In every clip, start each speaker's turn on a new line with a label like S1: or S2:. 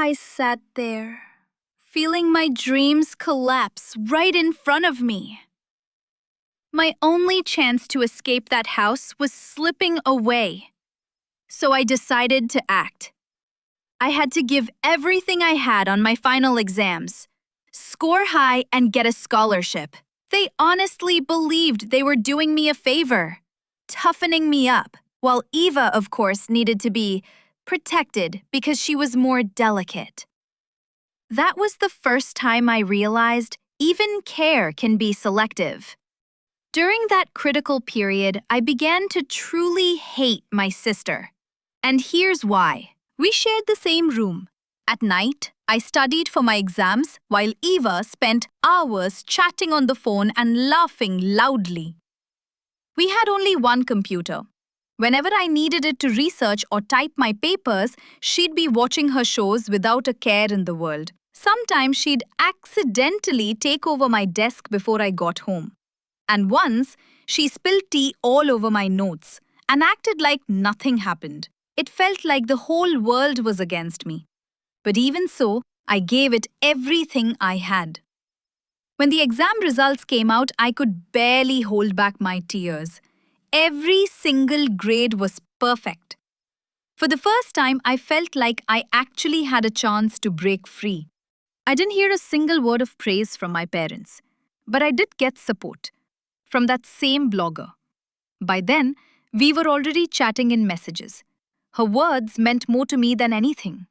S1: I sat there, feeling my dreams collapse right in front of me. My only chance to escape that house was slipping away. So I decided to act. I had to give everything I had on my final exams, score high, and get a scholarship. They honestly believed they were doing me a favor, toughening me up, while Eva, of course, needed to be protected because she was more delicate. That was the first time I realized even care can be selective. During that critical period, I began to truly hate my sister. And here's why. We shared the same room. At night, I studied for my exams while Eva spent hours chatting on the phone and laughing loudly. We had only one computer. Whenever I needed it to research or type my papers, she'd be watching her shows without a care in the world. Sometimes she'd accidentally take over my desk before I got home. And once, she spilled tea all over my notes and acted like nothing happened. It felt like the whole world was against me. But even so, I gave it everything I had. When the exam results came out, I could barely hold back my tears. Every single grade was perfect. For the first time, I felt like I actually had a chance to break free. I didn't hear a single word of praise from my parents, but I did get support from that same blogger. By then, we were already chatting in messages. Her words meant more to me than anything.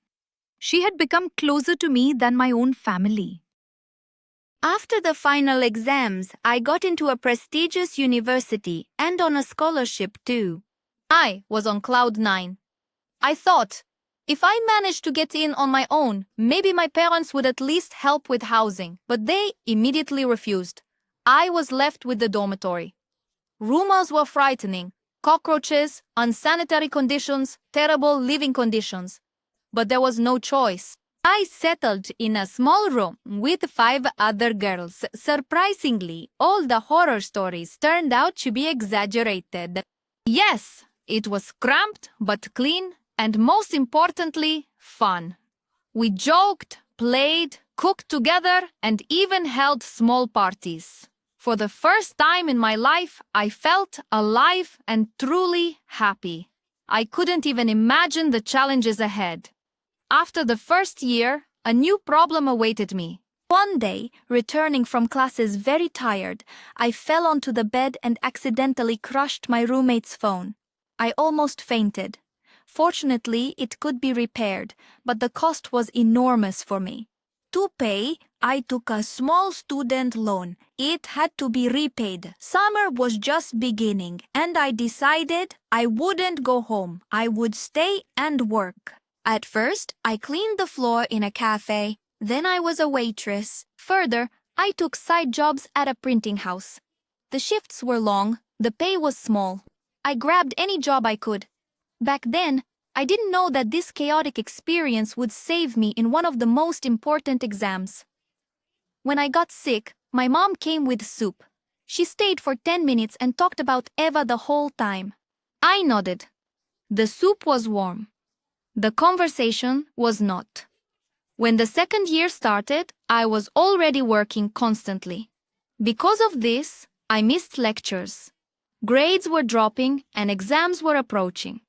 S1: She had become closer to me than my own family.
S2: After the final exams, I got into a prestigious university and on a scholarship too. I was on cloud 9. I thought, if I managed to get in on my own, maybe my parents would at least help with housing, but they immediately refused. I was left with the dormitory. Rumors were frightening. Cockroaches, unsanitary conditions, terrible living conditions. But there was no choice. I settled in a small room with 5 other girls. Surprisingly, all the horror stories turned out to be exaggerated. Yes, it was cramped but clean, and most importantly, fun. We joked, played, cooked together, and even held small parties. For the first time in my life, I felt alive and truly happy. I couldn't even imagine the challenges ahead. After the first year, a new problem awaited me. One day, returning from classes very tired, I fell onto the bed and accidentally crushed my roommate's phone. I almost fainted. Fortunately, it could be repaired, but the cost was enormous for me. To pay, I took a small student loan. It had to be repaid. Summer was just beginning, and I decided I wouldn't go home. I would stay and work. At first, I cleaned the floor in a cafe. Then I was a waitress. Further, I took side jobs at a printing house. The shifts were long, the pay was small. I grabbed any job I could. Back then, I didn't know that this chaotic experience would save me in one of the most important exams. When I got sick, my mom came with soup. She stayed for 10 minutes and talked about Eva the whole time. I nodded. The soup was warm. The conversation was not. When the second year started, I was already working constantly. Because of this, I missed lectures. Grades were dropping and exams were approaching.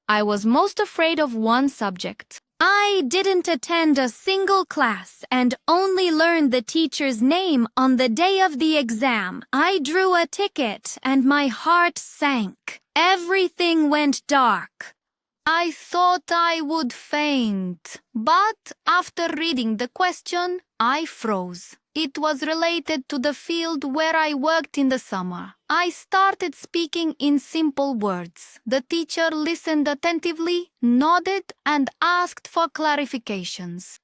S2: I was most afraid of one subject. I didn't attend a single class and only learned the teacher's name on the day of the exam. I drew a ticket and my heart sank. Everything went dark. I thought I would faint, but after reading the question, I froze. It was related to the field where I worked in the summer. I started speaking in simple words. The teacher listened attentively, nodded, and asked for clarifications.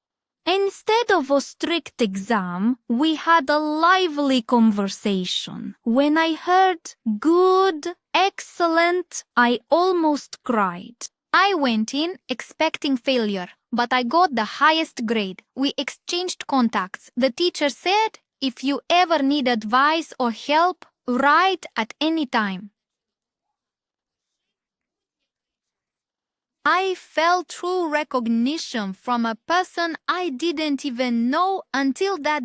S2: Instead of a strict exam, we had a lively conversation. When I heard good, excellent, I almost cried. I went in expecting failure, but I got the highest grade. We exchanged contacts. The teacher said, if you ever need advice or help, write at any time. I felt true recognition from a person I didn't even know until that